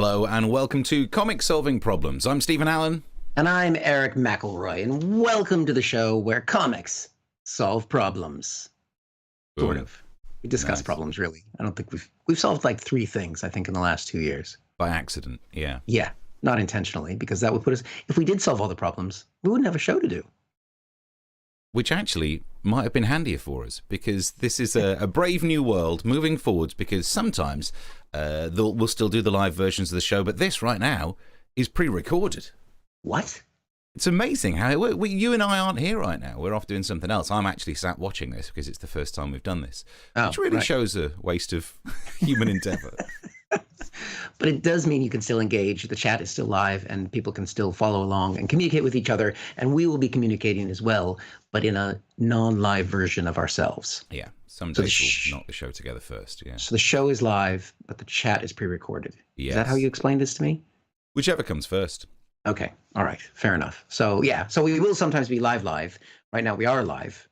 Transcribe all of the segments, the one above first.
Hello and welcome to Comic Solving Problems. I'm Stephen Allen. And I'm Eric McElroy, and welcome to the show where comics solve problems. Boom. Sort of. We discuss problems, really. I don't think we've solved like 3 things, I think, in the last 2 years. By accident, yeah. Yeah, not intentionally, because that would put us, if we did solve all the problems, we wouldn't have a show to do. Which actually might have been handier for us, because this is a brave new world moving forwards, because sometimes we'll still do the live versions of the show, but this right now is pre-recorded. What? It's amazing how you and I aren't here right now. We're off doing something else. I'm actually sat watching this because it's the first time we've done this, which really shows a waste of human endeavor. But it does mean you can still engage. The chat is still live and people can still follow along and communicate with each other. And we will be communicating as well, but in a non-live version of ourselves. Yeah. Some days we'll knock the show together first. Yeah. So the show is live, but the chat is pre-recorded. Yes. Is that how you explained this to me? Whichever comes first. Okay. All right. Fair enough. So yeah. So we will sometimes be live. Right now we are live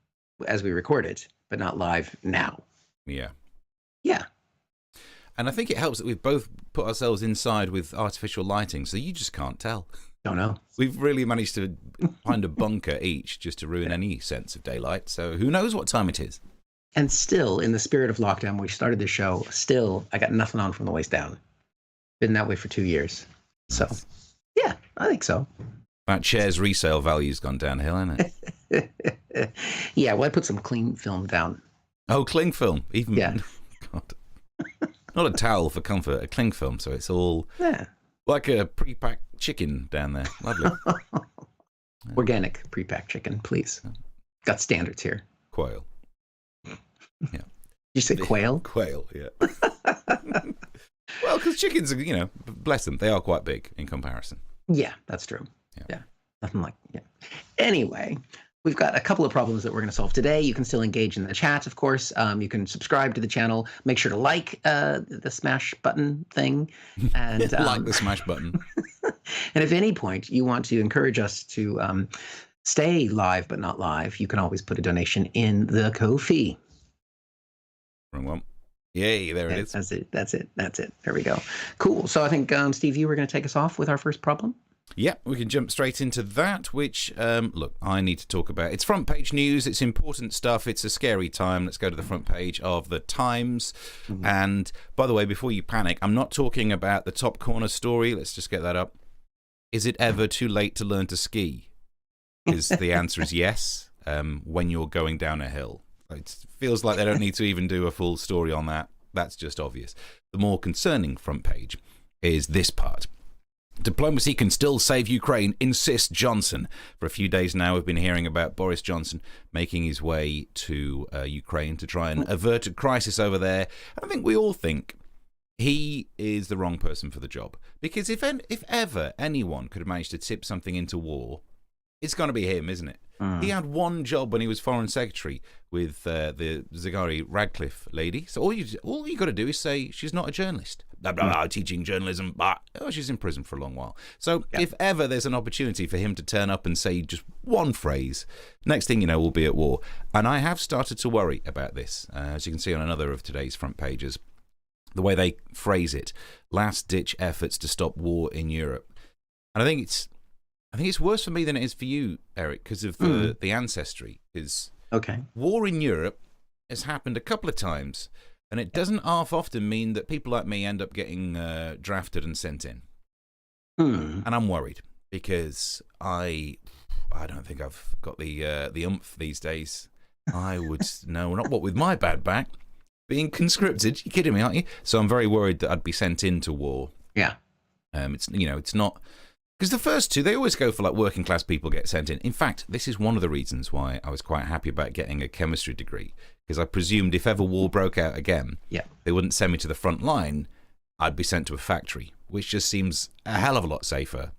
as we record it, but not live now. Yeah. Yeah. And I think it helps that we've both put ourselves inside with artificial lighting, so you just can't tell. Don't know. We've really managed to find a bunker each just to ruin any sense of daylight, so who knows what time it is. And still, in the spirit of lockdown, when we started the show, still, I got nothing on from the waist down. Been that way for 2 years. So, yeah, I think so. That chair's resale value's gone downhill, hasn't it? Yeah, well, I put some cling film down. Oh, cling film. Even. Yeah. God. Not a towel for comfort, a cling film, so it's all like a pre-packed chicken down there. Lovely. Organic pre-packed chicken, please. Got standards here. Quail. Yeah. You say quail? Quail, yeah. Well, because chickens are, bless them, they are quite big in comparison. Yeah, that's true. Yeah. Nothing like, Anyway, we've got a couple of problems that we're going to solve today. You can still engage in the chat, of course. You can subscribe to the channel. Make sure to like the smash button thing. And like the smash button. And if at any point you want to encourage us to stay live but not live, you can always put a donation in the Ko-fi. Wrong one. Yay, there it is. That's it. There we go. Cool. So I think, Steve, you were going to take us off with our first problem? Yeah, we can jump straight into that, which, look, I need to talk about. It's front page news. It's important stuff. It's a scary time. Let's go to the front page of the Times. Mm-hmm. And by the way, before you panic, I'm not talking about the top corner story. Let's just get that up. Is it ever too late to learn to ski? The answer is yes, when you're going down a hill. It feels like they don't need to even do a full story on that. That's just obvious. The more concerning front page is this part. Diplomacy can still save Ukraine, insists Johnson. For a few days now, we've been hearing about Boris Johnson making his way to Ukraine to try and avert a crisis over there. And I think we all think he is the wrong person for the job. Because if ever anyone could have managed to tip something into war, it's going to be him, isn't it? He had one job when he was foreign secretary with the Zaghari Radcliffe lady. So all you got to do is say she's not a journalist. Blah, blah, blah, teaching journalism, but she's in prison for a long while. So if ever there's an opportunity for him to turn up and say just one phrase, next thing you know, we'll be at war. And I have started to worry about this, as you can see on another of today's front pages. The way they phrase it, last-ditch efforts to stop war in Europe. And I think it's worse for me than it is for you, Eric, because of the ancestry. Is war in Europe has happened a couple of times, and it doesn't half often mean that people like me end up getting drafted and sent in. And I'm worried because I don't think I've got the oomph these days. I would no, not what with my bad back. Being conscripted, you're kidding me, aren't you? So I'm very worried that I'd be sent into war. Yeah. It's not. Because the first two, they always go for like working class people get sent in. In fact, this is one of the reasons why I was quite happy about getting a chemistry degree. Because I presumed if ever war broke out again, they wouldn't send me to the front line. I'd be sent to a factory, which just seems a hell of a lot safer.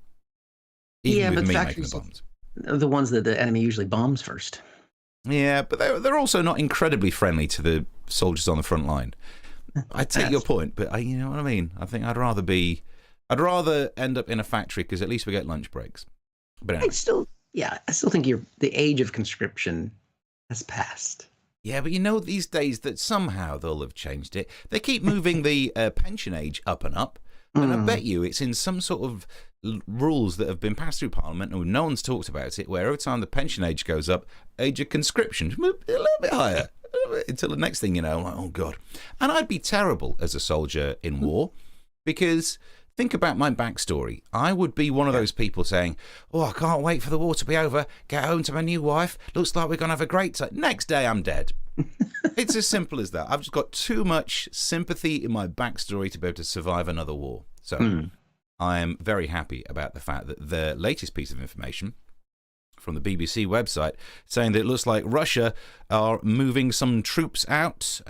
Even with me making the bombs. The ones that the enemy usually bombs first. Yeah, but they're also not incredibly friendly to the soldiers on the front line. I take your point, but you know what I mean? I think I'd rather end up in a factory because at least we get lunch breaks. But anyway. I still think the age of conscription has passed. Yeah, but these days that somehow they'll have changed it. They keep moving the pension age up and up. And I bet you it's in some sort of rules that have been passed through Parliament, and no one's talked about it, where every time the pension age goes up, age of conscription, a little bit higher. Until the next thing you know, I'm like, oh, God. And I'd be terrible as a soldier in war, because think about my backstory. I would be one of those people saying, oh, I can't wait for the war to be over, get home to my new wife, looks like we're going to have a great time. Next day, I'm dead. It's as simple as that. I've just got too much sympathy in my backstory to be able to survive another war. So I am very happy about the fact that the latest piece of information from the BBC website saying that it looks like Russia are moving some troops out.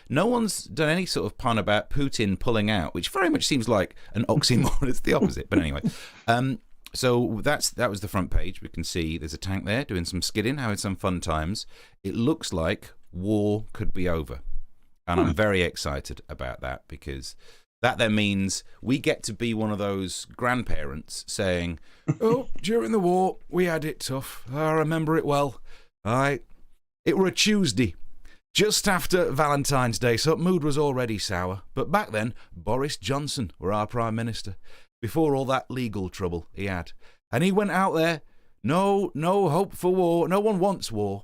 No one's done any sort of pun about Putin pulling out, which very much seems like an oxymoron. It's the opposite. But anyway, so that was the front page. We can see there's a tank there doing some skidding, having some fun times. It looks like war could be over. And I'm very excited about that, because that then means we get to be one of those grandparents saying, oh, during the war, we had it tough. I remember it well. It were a Tuesday, just after Valentine's Day, so the mood was already sour. But back then, Boris Johnson were our Prime Minister, before all that legal trouble he had. And he went out there, no hope for war, no one wants war.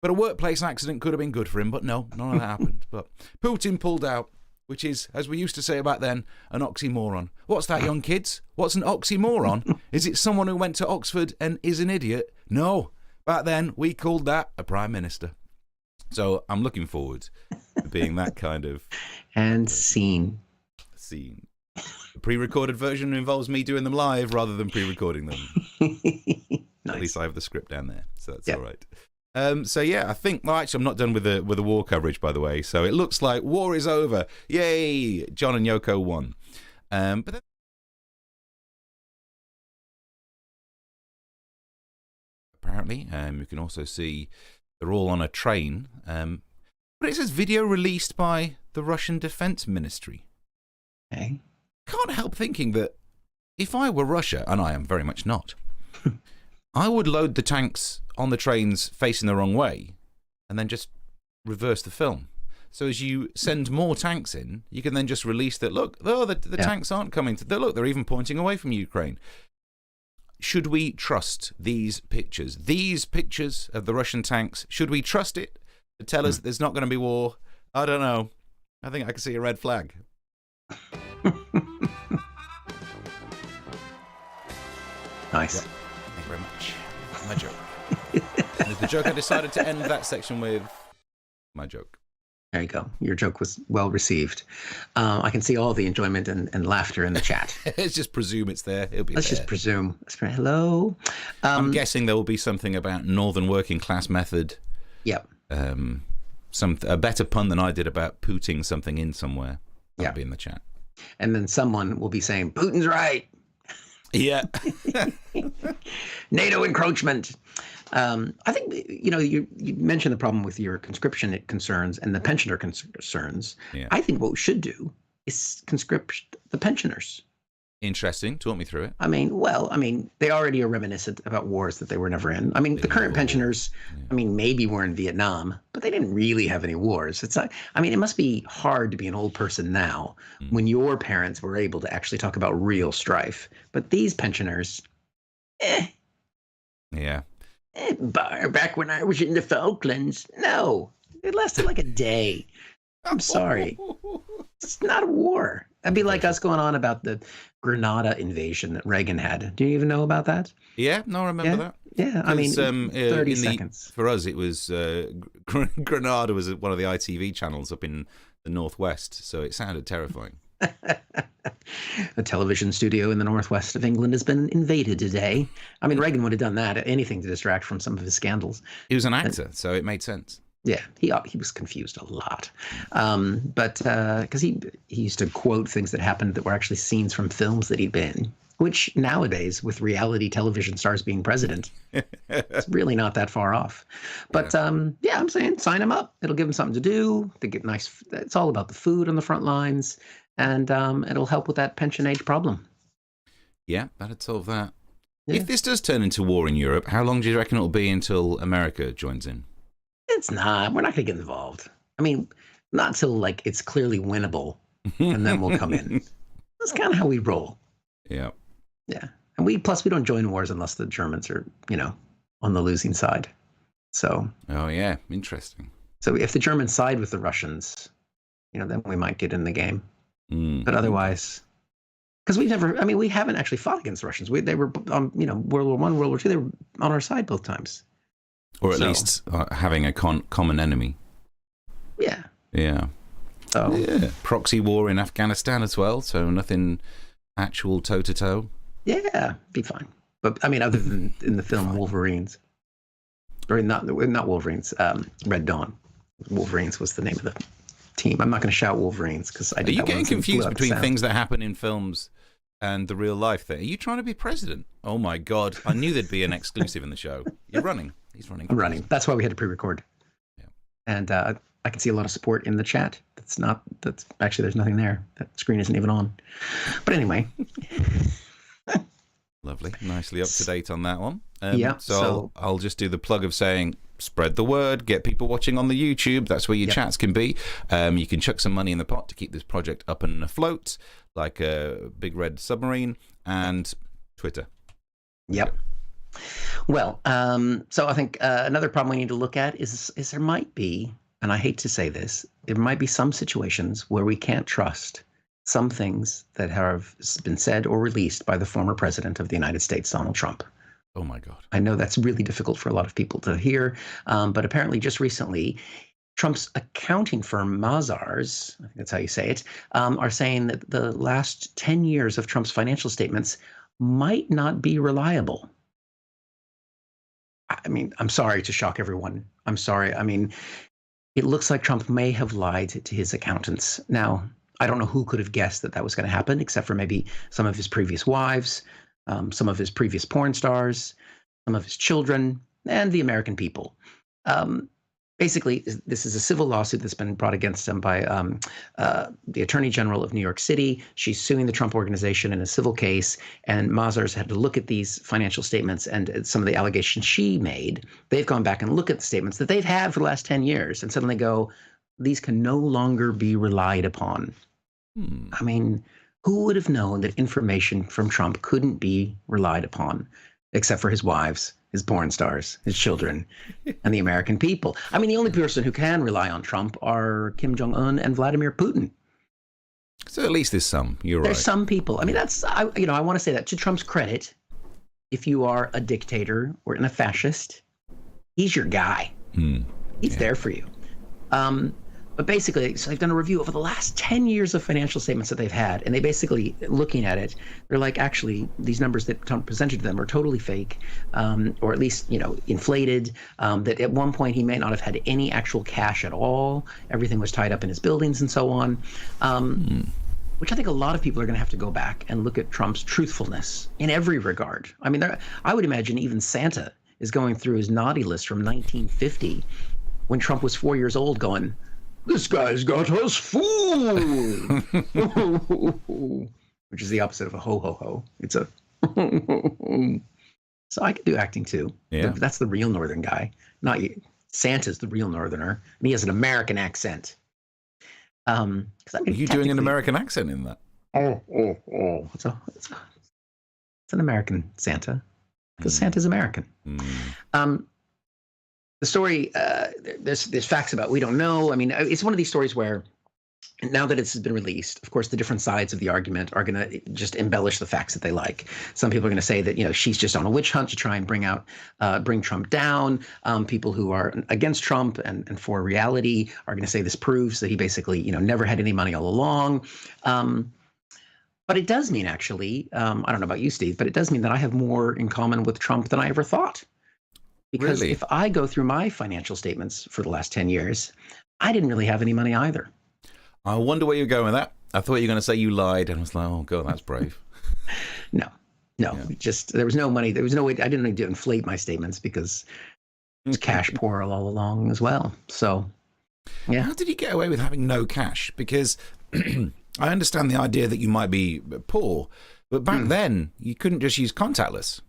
But a workplace accident could have been good for him, but no, none of that happened. But Putin pulled out, which is, as we used to say back then, an oxymoron. What's that, young kids? What's an oxymoron? Is it someone who went to Oxford and is an idiot? No. Back then, we called that a Prime Minister. So I'm looking forward to being that kind of... And scene. The pre-recorded version involves me doing them live rather than pre-recording them. Nice. At least I have the script down there, so that's all right. So yeah, I think. Well, actually, I'm not done with the war coverage, by the way. So it looks like war is over. Yay! John and Yoko won. But then, apparently, you can also see they're all on a train. But it says video released by the Russian Defense Ministry. Okay. Can't help thinking that if I were Russia, and I am very much not, I would load the tanks on the trains facing the wrong way and then just reverse the film. So as you send more tanks in, you can then just release that, look, the tanks aren't coming to, look, they're even pointing away from Ukraine. Should we trust these pictures of the Russian tanks? Should we trust it to tell us that there's not going to be war? I don't know. I think I can see a red flag. Nice. Yeah. Thank you very much. My joke. And the joke, I decided to end that section with my joke. There you go. Your joke was well received. I can see all the enjoyment and laughter in the chat. Let's just presume it's there. It'll be Let's there. just presume. Hello. I'm guessing there will be something about Northern Working Class Method. Yep. A better pun than I did about pooting something in somewhere. That'll be in the chat. And then someone will be saying, Putin's right. Yeah. NATO encroachment. I think, you mentioned the problem with your conscription concerns and the pensioner concerns. Yeah. I think what we should do is conscript the pensioners. Interesting. Talk me through it. I mean, they already are reminiscent about wars that they were never in. I mean, the current pensioners, maybe were in Vietnam, but they didn't really have any wars. It's not, it must be hard to be an old person now when your parents were able to actually talk about real strife. But these pensioners, Yeah. Back when I was in the Falklands, no, it lasted like a day. I'm sorry. It's not a war. That'd be like us going on about the Grenada invasion that Reagan had. Do you even know about that? Yeah, no, I remember that. Yeah, 30 seconds. For us, it was Grenada was one of the ITV channels up in the northwest, so it sounded terrifying. A television studio in the northwest of England has been invaded today. Reagan would have done that, anything to distract from some of his scandals. He was an actor, so it made sense. Yeah, he was confused a lot, but because he used to quote things that happened that were actually scenes from films that he'd been in, which nowadays, with reality television stars being president, it's really not that far off. But I'm saying sign him up. It'll give him something to do. They get nice. It's all about the food on the front lines, and it'll help with that pension age problem. Yeah, that'd solve that. Yeah. If this does turn into war in Europe, how long do you reckon it'll be until America joins in? It's not. We're not going to get involved. Not till it's clearly winnable, and then we'll come in. That's kind of how we roll. Yeah. Yeah. And we don't join wars unless the Germans are, on the losing side. So. Oh, yeah. Interesting. So if the Germans side with the Russians, then we might get in the game. But otherwise, because we haven't actually fought against the Russians. They were, World War I, World War II, they were on our side both times. Or at least having a common enemy. Yeah. Yeah. So. Yeah. Proxy war in Afghanistan as well, so nothing actual toe-to-toe. Yeah, be fine. But, other than in the film Wolverines. Or not Wolverines, Red Dawn. Wolverines was the name of the team. I'm not going to shout Wolverines because I did. Are you getting confused between sound. things that happen in films and the real life thing? Are you trying to be president? Oh my God! I knew there'd be an exclusive in the show. You're running. He's running. I'm running. That's why we had to pre-record. Yeah. And I can see a lot of support in the chat. That's actually there's nothing there. That screen isn't even on. But anyway. Lovely. Nicely up to date on that one. Yeah. So I'll just do the plug of saying, spread the word, get people watching on the YouTube. That's where your chats can be. You can chuck some money in the pot to keep this project up and afloat, like a big red submarine, and Twitter. Yep. Well, so I think another problem we need to look at is there might be, and I hate to say this, there might be some situations where we can't trust some things that have been said or released by the former president of the United States, Donald Trump. Oh, my God. I know that's really difficult for a lot of people to hear, but apparently just recently, Trump's accounting firm, Mazars, I think that's how you say it, are saying that the last 10 years of Trump's financial statements might not be reliable. I'm sorry to shock everyone. I'm sorry. It looks like Trump may have lied to his accountants. Now, I don't know who could have guessed that was going to happen, except for maybe some of his previous wives, some of his previous porn stars, some of his children, and the American people. Basically, this is a civil lawsuit that's been brought against him by the Attorney General of New York City. She's suing the Trump Organization in a civil case, and Mazars had to look at these financial statements and some of the allegations she made. They've gone back and looked at the statements that they've had for the last 10 years and suddenly go, these can no longer be relied upon. Who would have known that information from Trump couldn't be relied upon, except for his wives, his porn stars, his children, and the American people? The only person who can rely on Trump are Kim Jong-un and Vladimir Putin. So at least there's some. You're right. There's some people. I want to say that to Trump's credit. If you are a dictator or a fascist, he's your guy. He's there for you. But basically, so they've done a review over the last 10 years of financial statements that they've had, and they basically, looking at it, they're like, actually, these numbers that Trump presented to them are totally fake, or at least, inflated, that at one point he may not have had any actual cash at all. Everything was tied up in his buildings and so on, which I think a lot of people are going to have to go back and look at Trump's truthfulness in every regard. I would imagine even Santa is going through his naughty list from 1950 when Trump was 4 years old going, this guy's got us fooled. Which is the opposite of a ho ho ho. It's a so I can do acting too. Yeah. That's the real Northern guy. Not you. Santa's the real Northerner, and he has an American accent. Are you doing an American accent in that? It's an American Santa, because Santa's American. The story, there's facts about we don't know. It's one of these stories where now that it's been released, of course, the different sides of the argument are going to just embellish the facts that they like. Some people are going to say that, she's just on a witch hunt to try and bring Trump down. People who are against Trump and for reality are going to say this proves that he basically, never had any money all along. But it does mean actually, I don't know about you, Steve, but it does mean that I have more in common with Trump than I ever thought. Because Really? If I go through my financial statements for the last 10 years, I didn't really have any money either. I wonder where you're going with that. I thought you were going to say you lied, and I was like, oh, God, that's brave. No, just there was no money. There was no way. I didn't need to inflate my statements because it's cash poor all along as well. So, yeah. How did you get away with having no cash? Because I understand the idea that you might be poor, but back then you couldn't just use contactless.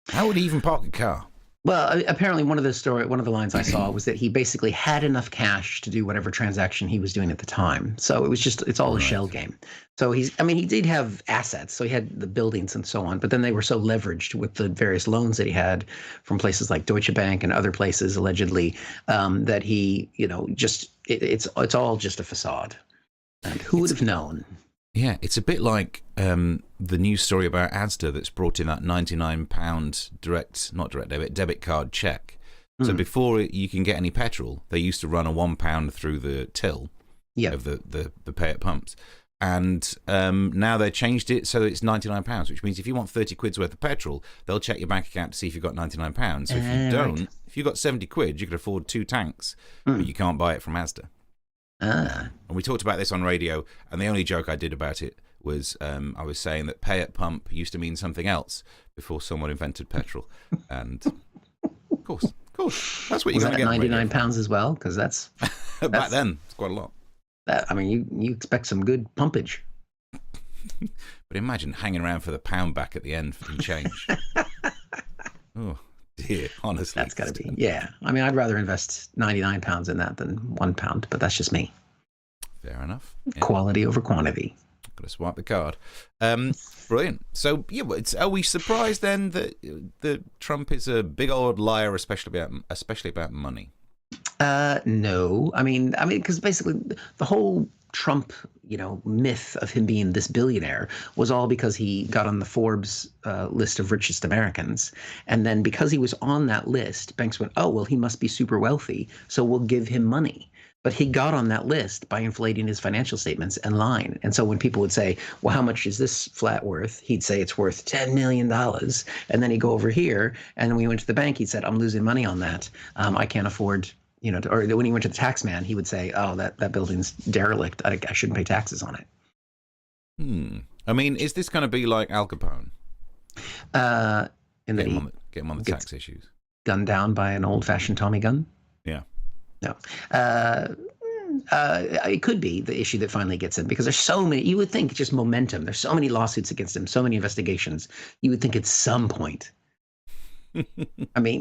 How would he even park a car? Well, apparently one of the lines I saw was that he basically had enough cash to do whatever transaction he was doing at the time. So it's all a shell game. So he did have assets. So he had the buildings and so on, but then they were so leveraged with the various loans that he had from places like Deutsche Bank and other places allegedly, that he, it's all just a facade. And who would have known? Yeah, it's a bit like the news story about Asda that's brought in that £99 not direct debit, debit card check. So before you can get any petrol, they used to run a £1 through the till of the pay at pumps. And now they've changed it so it's £99, which means if you want 30 quid's worth of petrol, they'll check your bank account to see if you've got £99. So if you don't, if you've got 70 quid, you could afford 2 tanks, but you can't buy it from Asda. And we talked about this on radio, and the only joke I did about it was I was saying that pay at pump used to mean something else before someone invented petrol. And of course, that's what you're going to get. £99 as well, because that's back then it's quite a lot. You expect some good pumpage. But imagine hanging around for the pound back at the end for the change. Oh dear, honestly, that's got to be. Yeah, I'd rather invest £99 in that than £1, but that's just me. Fair enough. Yeah. Quality over quantity. Got to swipe the card. Brilliant. So yeah, are we surprised then that Trump is a big old liar, especially about money? No, because basically the whole Trump, myth of him being this billionaire was all because he got on the Forbes list of richest Americans. And then because he was on that list, banks went, oh, well, he must be super wealthy, so we'll give him money. But he got on that list by inflating his financial statements and lying. And so when people would say, well, how much is this flat worth? He'd say it's worth $10 million. And then he'd go over here. And when he went to the bank, he said, I'm losing money on that. I can't afford, or when he went to the tax man, he would say, oh, that building's derelict. I shouldn't pay taxes on it. Is this going to be like Al Capone? Get him on the tax issues. Gunned down by an old-fashioned Tommy gun? Yeah. No. It could be the issue that finally gets him, because there's so many. You would think just momentum. There's so many lawsuits against him, so many investigations. You would think at some point.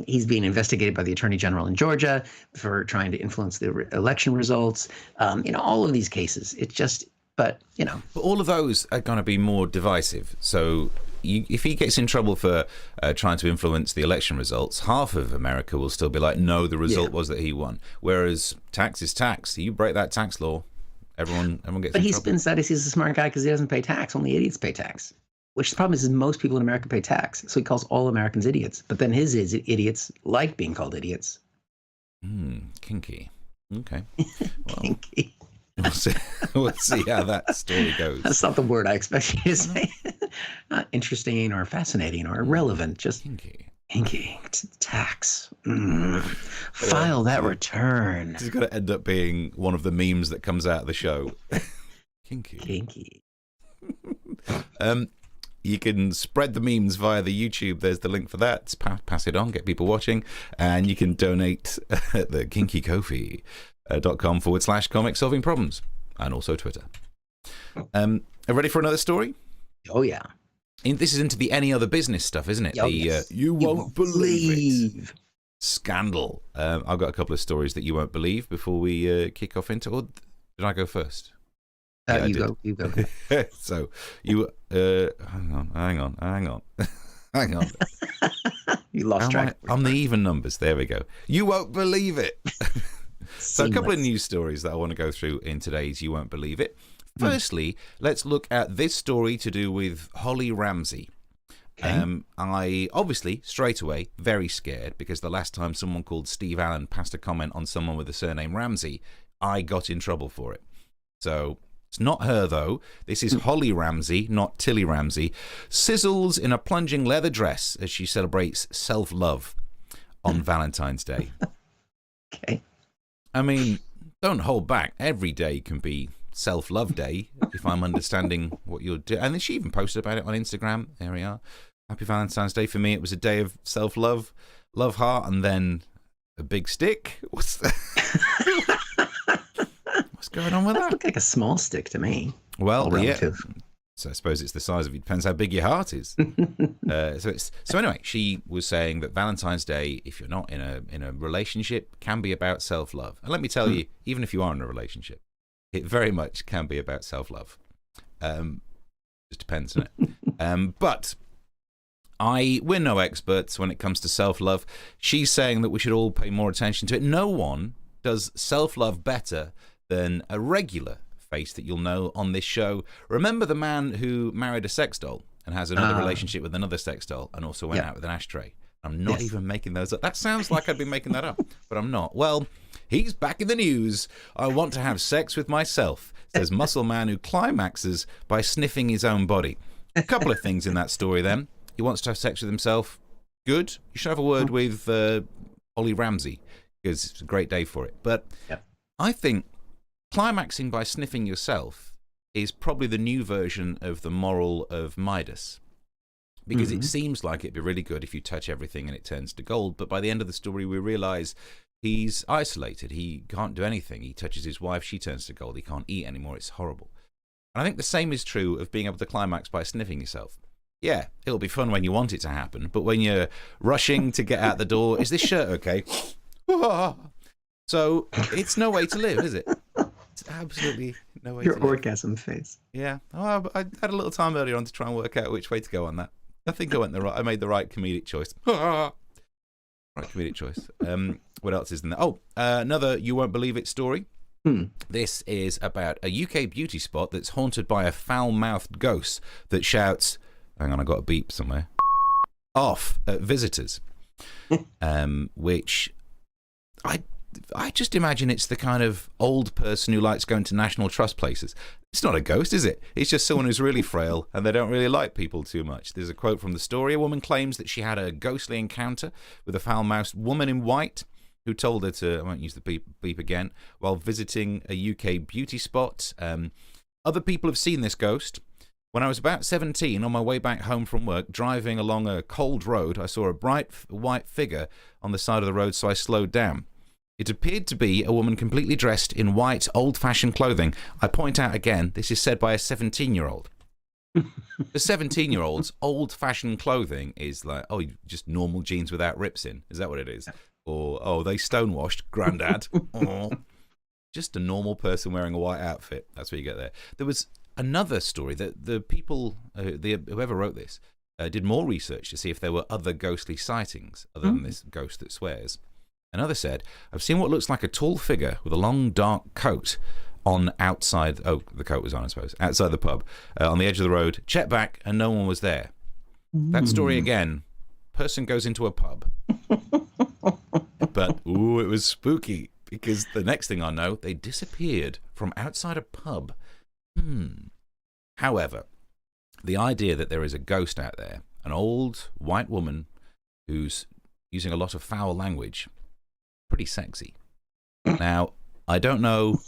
He's being investigated by the Attorney General in Georgia for trying to influence the election results. All of these cases. It's just, but. But all of those are going to be more divisive. So if he gets in trouble for trying to influence the election results, half of America will still be like, no, the result was that he won. Whereas tax is tax. You break that tax law, everyone gets in trouble. But he spins that as he's a smart guy because he doesn't pay tax. Only idiots pay tax. Which the problem is most people in America pay tax. So he calls all Americans idiots. But then his idiots like being called idiots. Kinky. Okay. Well, kinky. We'll see how that story goes. That's not the word I expect you to say. Not interesting or fascinating or irrelevant. Just kinky. Tax. File that return. This is going to end up being one of the memes that comes out of the show. Kinky. You can spread the memes via the YouTube. There's the link for that. Pass it on, get people watching. And you can donate at the kinkykofi.com/comic solving problems, and also Twitter. Are ready for another story? Oh yeah. This is into the any other business stuff, isn't it? Yes. You won't believe it scandal. I've got a couple of stories that you won't believe before we kick off into. Or did I go first? Yeah, you go. So you hang on. You lost track. I'm the even numbers. There we go. You won't believe it. So a couple of news stories that I want to go through in today's You Won't Believe It. Firstly, let's look at this story to do with Holly Ramsey. Okay. I obviously straight away very scared because the last time someone called Steve Allen passed a comment on someone with the surname Ramsey, I got in trouble for it. So it's not her though. This is Holly Ramsey, not Tilly Ramsey, sizzles in a plunging leather dress as she celebrates self-love on Valentine's Day. Okay. Don't hold back. Every day can be self-love day, if I'm understanding what you're doing. And then she even posted about it on Instagram. There we are. Happy Valentine's Day. For me, it was a day of self-love, love heart, and then a big stick. What's that? What's going on with that? That looked like a small stick to me. Well, yeah. I suppose it's the size of it. Depends how big your heart is. So anyway, she was saying that Valentine's Day, if you're not in a relationship, can be about self-love. And let me tell you, even if you are in a relationship, it very much can be about self-love. Just depends on it. But we're no experts when it comes to self-love. She's saying that we should all pay more attention to it. No one does self-love better than a regular face that you'll know on this show. Remember the man who married a sex doll and has another relationship with another sex doll and also went out with an ashtray? I'm not even making those up. That sounds like I'd be making that up, but I'm not. Well, he's back in the news. I want to have sex with myself, says muscle man who climaxes by sniffing his own body. A couple of things in that story then. He wants to have sex with himself. Good. You should have a word with Ollie Ramsey, because it's a great day for it. But I think climaxing by sniffing yourself is probably the new version of the moral of Midas, because it seems like it'd be really good if you touch everything and it turns to gold. But by the end of the story, we realize he's isolated. He can't do anything. He touches his wife, she turns to gold. He can't eat anymore. It's horrible. And I think the same is true of being able to climax by sniffing yourself. Yeah, it'll be fun when you want it to happen, but when you're rushing to get out the door, is this shirt okay? So it's no way to live, is it? It's absolutely no way to live. Your orgasm face. Yeah. Oh, I had a little time earlier on to try and work out which way to go on that. I think I made the right comedic choice. Right comedic choice. What else is in there? Oh, another you won't believe it story. This is about a UK beauty spot that's haunted by a foul-mouthed ghost that shouts, hang on, I got a beep somewhere, off at visitors, which I just imagine it's the kind of old person who likes going to National Trust places. It's not a ghost, is it? It's just someone who's really frail and they don't really like people too much. There's a quote from the story. A woman claims that she had a ghostly encounter with a foul-mouthed woman in white who told her to, I won't use the beep again, while visiting a UK beauty spot. Other people have seen this ghost. When I was about 17, on my way back home from work, driving along a cold road, I saw a bright white figure on the side of the road, so I slowed down. It appeared to be a woman completely dressed in white, old-fashioned clothing. I point out again, this is said by a 17-year-old. The 17-year-old's old-fashioned clothing is like, oh, just normal jeans without rips in. Is that what it is? Or, oh, they stonewashed, granddad. Oh, just a normal person wearing a white outfit. That's what you get there. There was another story that the people, whoever wrote this, did more research to see if there were other ghostly sightings other than this ghost that swears. Another said, I've seen what looks like a tall figure with a long dark coat on outside, oh, the coat was on, I suppose, outside the pub, on the edge of the road, checked back and no one was there. That story again, person goes into a pub. But, ooh, it was spooky, because the next thing I know, they disappeared from outside a pub. However, the idea that there is a ghost out there, an old white woman who's using a lot of foul language, pretty sexy. Now, I don't know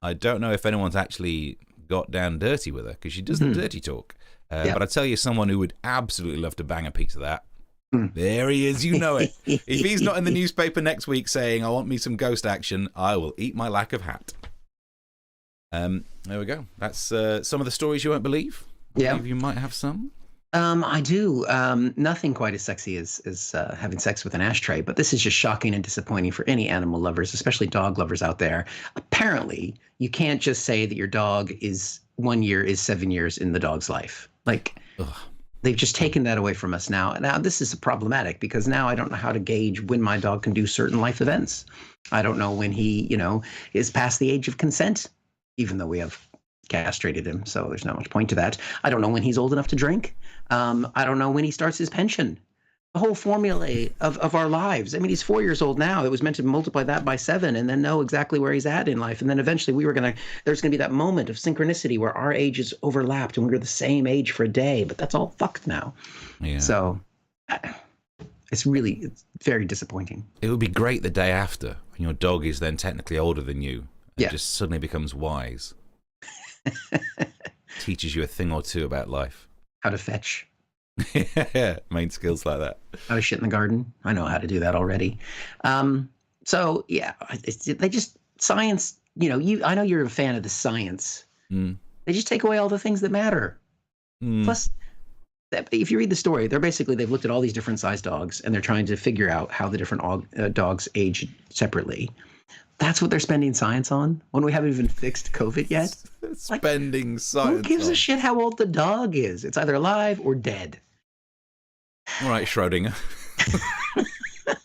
if anyone's actually got down dirty with her, because she does the dirty talk. But I tell you, someone who would absolutely love to bang a piece of that. There he is, you know it. If he's not in the newspaper next week saying, I want me some ghost action, I will eat my lack of hat. There we go. That's some of the stories you won't believe. Yeah. Maybe you might have some. I do. Nothing quite as sexy as having sex with an ashtray, but this is just shocking and disappointing for any animal lovers, especially dog lovers out there. Apparently, you can't just say that your dog is 1 year is 7 years in the dog's life. Like, they've just taken that away from us now. Now, this is problematic because now I don't know how to gauge when my dog can do certain life events. I don't know when he, is past the age of consent, even though we have castrated him, so there's not much point to that. I don't know when he's old enough to drink. I don't know when he starts his pension. The whole formula of our lives. I mean, he's 4 years old now. It was meant to multiply that by 7 and then know exactly where he's at in life. And then eventually there's going to be that moment of synchronicity where our ages overlapped and we were the same age for a day, but that's all fucked now. Yeah. So it's very disappointing. It would be great the day after when your dog is then technically older than you. And just suddenly becomes wise. Teaches you a thing or two about life. How to fetch. Main skills like that. How to shit in the garden. I know how to do that already. So yeah, they just science. I know you're a fan of the science. They just take away all the things that matter. Plus, if you read the story, they've looked at all these different size dogs and they're trying to figure out how the different dogs age separately. That's what they're spending science on when we haven't even fixed COVID yet. Spending science. Who gives a shit how old the dog is? It's either alive or dead. All right, Schrodinger.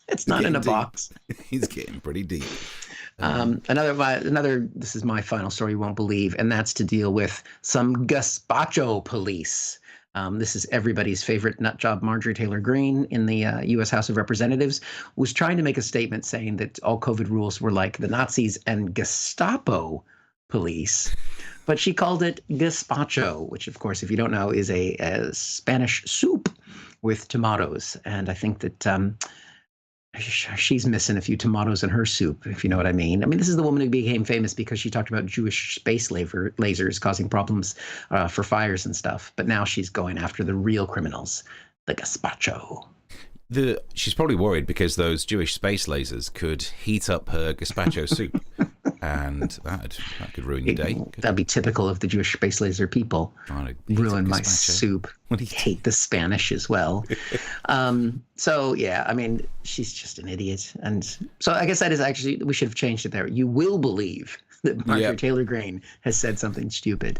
It's not in a box. He's getting pretty deep. Another. This is my final story you won't believe, and that's to deal with some gazpacho police. This is everybody's favorite nutjob Marjorie Taylor Greene in the U.S. House of Representatives was trying to make a statement saying that all COVID rules were like the Nazis and Gestapo police, but she called it gazpacho, which, of course, if you don't know, is a Spanish soup with tomatoes. And I think that she's missing a few tomatoes in her soup, if you know what I mean. I mean, this is the woman who became famous because she talked about Jewish space lasers causing problems for fires and stuff. But now she's going after the real criminals, the gazpacho. She's probably worried because those Jewish space lasers could heat up her gazpacho soup. And that could ruin your day. That'd be typical of the Jewish space laser people. Ruin my soup. Hate the Spanish as well. So, yeah, I mean, she's just an idiot. And so I guess that is actually, we should have changed it there. You will believe that Marjorie Taylor Greene has said something stupid.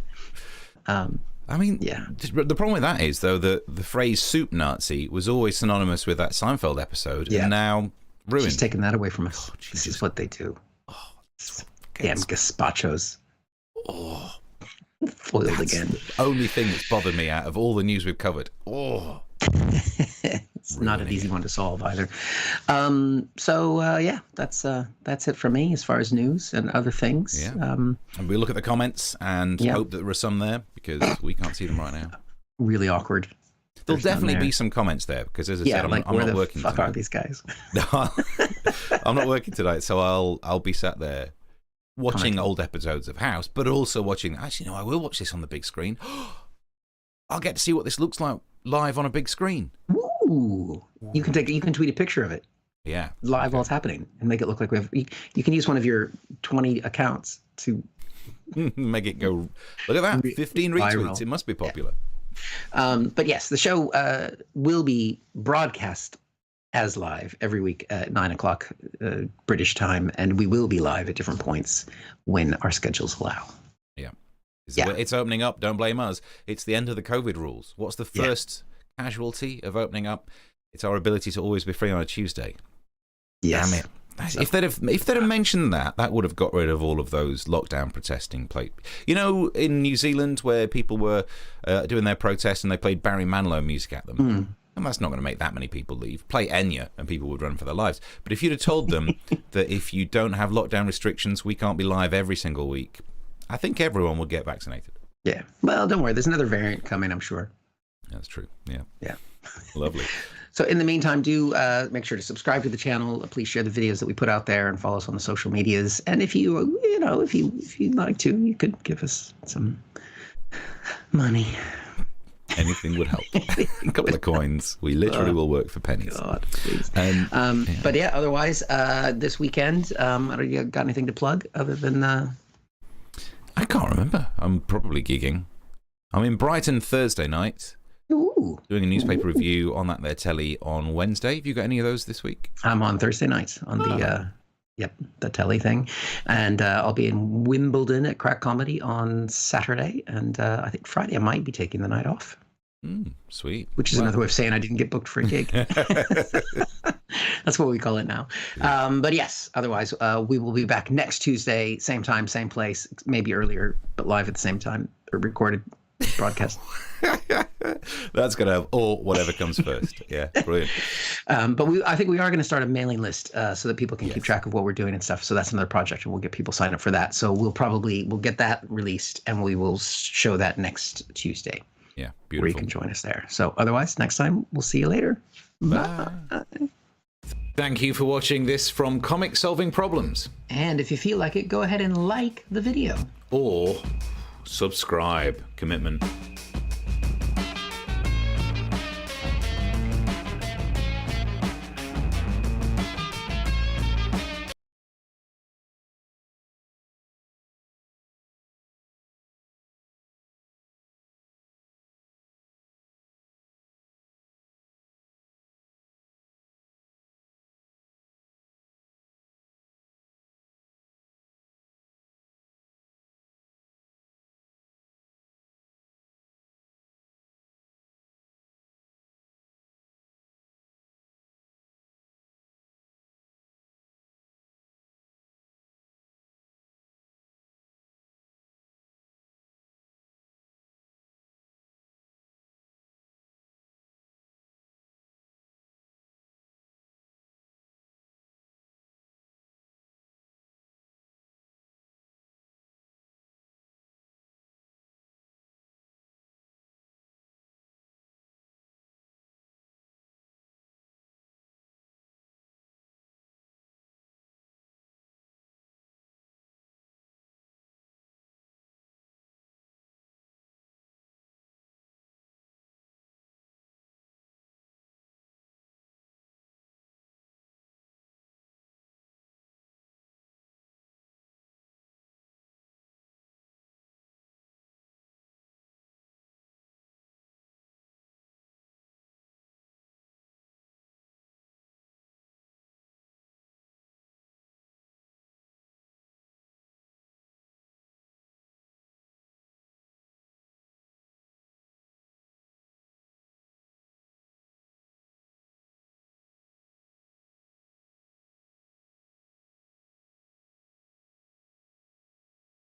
I mean, the problem with that is, though, that the phrase soup Nazi was always synonymous with that Seinfeld episode. And now ruined. She's taken that away from us. This is what they do. Damn gazpachos. Oh, foiled again. The only thing that's bothered me out of all the news we've covered. Oh, it's not an easy one to solve either. That's it for me as far as news and other things. Yeah. And we look at the comments and hope that there are some there because we can't see them right now. Really awkward. There'll definitely be some comments there because, as I said, I'm not working. Fuck are these guys? I'm not working tonight, so I'll be sat there watching old episodes of House, but also watching. Actually, no, I will watch this on the big screen. I'll get to see what this looks like live on a big screen. Ooh! You can tweet a picture of it. Yeah, live while it's happening, and make it look like we have. You can use one of your 20 accounts to make it go. Look at that, 15 retweets. Viral. It must be popular. Yeah. But yes, the show will be broadcast as live every week at 9:00 British time, and we will be live at different points when our schedules allow. It's opening up. Don't blame us. It's the end of the COVID rules. What's the first casualty of opening up? It's our ability to always be free on a Tuesday. Yes. Damn it. If they'd have mentioned that would have got rid of all of those lockdown protesting. You know, in New Zealand where people were doing their protests and they played Barry Manilow music at them. And that's not going to make that many people leave. Play Enya and people would run for their lives. But if you'd have told them that if you don't have lockdown restrictions, we can't be live every single week, I think everyone would get vaccinated. Yeah. Well, don't worry. There's another variant coming, I'm sure. That's true. Yeah. Yeah. Lovely. So in the meantime, do make sure to subscribe to the channel. Please share the videos that we put out there and follow us on the social medias. And if you'd like to, you could give us some money. Anything would help. A couple of coins. We literally will work for pennies. God, please. But yeah, otherwise, this weekend, you got anything to plug other than? I can't remember. I'm probably gigging. I'm in Brighton Thursday night. Ooh. Doing a newspaper review on that there telly on Wednesday. Have you got any of those this week? I'm on Thursday night on the telly thing, and I'll be in Wimbledon at Crack Comedy on Saturday, and I think Friday I might be taking the night off. Sweet. Which is another way of saying I didn't get booked for a gig. That's what we call it now. But yes, otherwise we will be back next Tuesday, same time, same place, maybe earlier, but live at the same time, or recorded broadcast. That's gonna have whatever comes first. Yeah, brilliant. But I think we are going to start a mailing list so that people can keep track of what we're doing and stuff. So that's another project, and we'll get people signed up for that. So we'll get that released, and we will show that next Tuesday. Yeah, beautiful. Where you can join us there. So otherwise, next time we'll see you later. Bye. Thank you for watching this from Comic Solving Problems. And if you feel like it, go ahead and like the video. Or subscribe. Commitment.